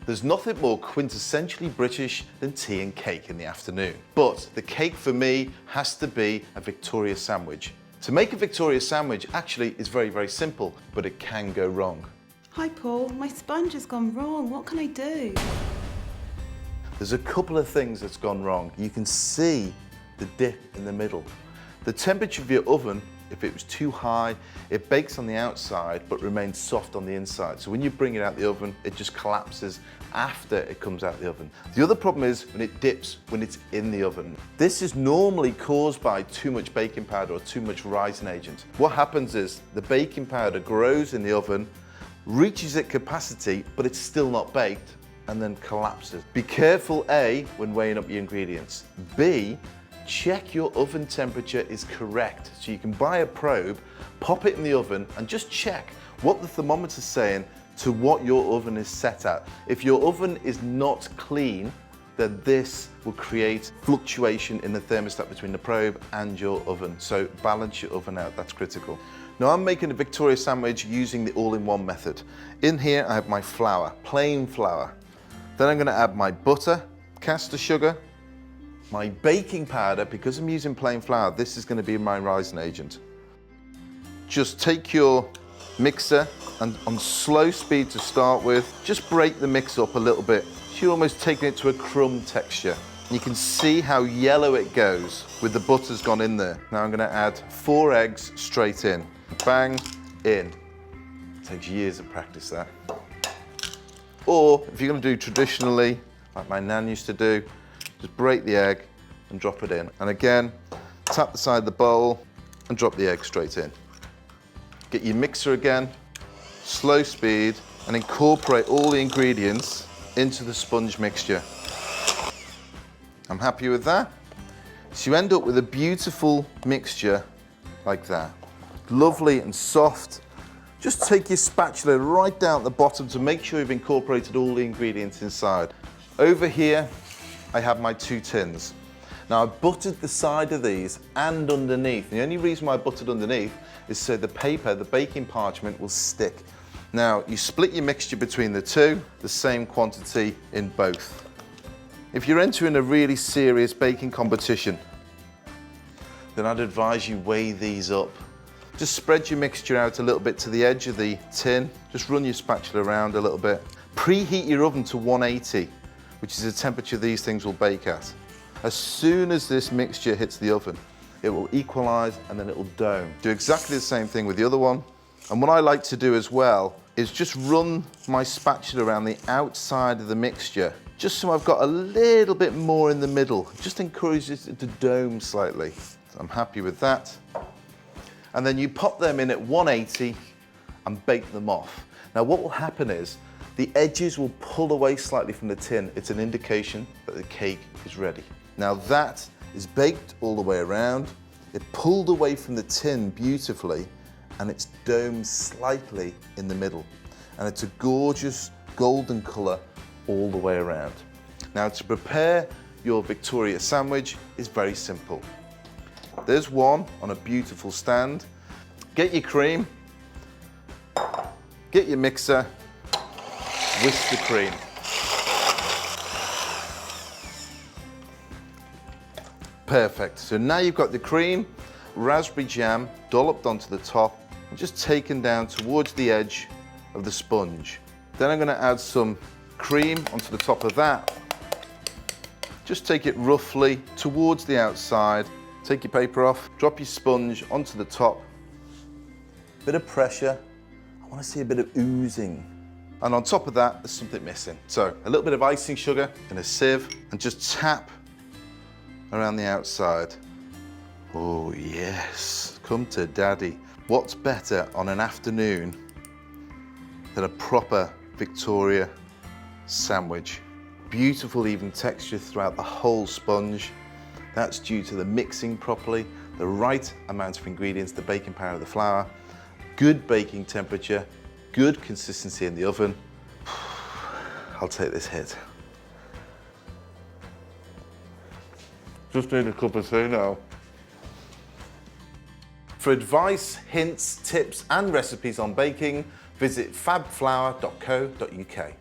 There's nothing more quintessentially British than tea and cake in the afternoon. But the cake for me has to be a Victoria sandwich. To make a Victoria sandwich actually is very, very simple, but it can go wrong. Hi Paul, my sponge has gone wrong. What can I do? There's a couple of things that's gone wrong. You can see the dip in the middle. The temperature of your oven, if it was too high, it bakes on the outside but remains soft on the inside. So when you bring it out the oven, it just collapses after it comes out the oven. The other problem is when it dips when it's in the oven. This is normally caused by too much baking powder or too much rising agent. What happens is the baking powder grows in the oven, reaches its capacity, but it's still not baked, and then collapses. Be careful, A, when weighing up your ingredients. B, check your oven temperature is correct. So you can buy a probe, pop it in the oven, and just check what the thermometer's saying to what your oven is set at. If your oven is not clean, then this will create fluctuation in the thermostat between the probe and your oven. So balance your oven out, that's critical. Now I'm making a Victoria sandwich using the all-in-one method. In here I have my flour, plain flour. Then I'm gonna add my butter, caster sugar, my baking powder. Because I'm using plain flour, this is gonna be my rising agent. Just take your mixer and on slow speed to start with, just break the mix up a little bit. So you're almost taking it to a crumb texture. You can see how yellow it goes with the butter's gone in there. Now I'm gonna add 4 eggs straight in. Bang, in. It takes years of practice, that. Or if you're gonna do traditionally, like my nan used to do, just break the egg and drop it in. And again, tap the side of the bowl and drop the egg straight in. Get your mixer again, slow speed, and incorporate all the ingredients into the sponge mixture. I'm happy with that. So you end up with a beautiful mixture like that. Lovely and soft. Just take your spatula right down at the bottom to make sure you've incorporated all the ingredients inside. Over here, I have my 2 tins. Now I've buttered the side of these and underneath. The only reason why I buttered underneath is so the paper, the baking parchment, will stick. Now you split your mixture between the two, the same quantity in both. If you're entering a really serious baking competition, then I'd advise you weigh these up. Just spread your mixture out a little bit to the edge of the tin. Just run your spatula around a little bit. Preheat your oven to 180, which is the temperature these things will bake at. As soon as this mixture hits the oven, it will equalize and then it will dome. Do exactly the same thing with the other one. And what I like to do as well is just run my spatula around the outside of the mixture, just so I've got a little bit more in the middle. Just encourages it to dome slightly. So I'm happy with that. And then you pop them in at 180 and bake them off. Now what will happen is the edges will pull away slightly from the tin. It's an indication that the cake is ready. Now that is baked all the way around. It pulled away from the tin beautifully, and it's domed slightly in the middle. And it's a gorgeous golden color all the way around. Now to prepare your Victoria sandwich is very simple. There's one on a beautiful stand. Get your cream, get your mixer, whisk the cream. Perfect. So now you've got the cream, raspberry jam dolloped onto the top and just taken down towards the edge of the sponge. Then I'm going to add some cream onto the top of that. Just take it roughly towards the outside. Take your paper off, drop your sponge onto the top. Bit of pressure. I want to see a bit of oozing. And on top of that, there's something missing. So a little bit of icing sugar in a sieve and just tap around the outside. Oh yes, come to daddy. What's better on an afternoon than a proper Victoria sandwich? Beautiful even texture throughout the whole sponge. That's due to the mixing properly, the right amount of ingredients, the baking powder of the flour, good baking temperature, good consistency in the oven. I'll take this hit. Just need a cup of tea now. For advice, hints, tips and recipes on baking, visit fabflour.co.uk.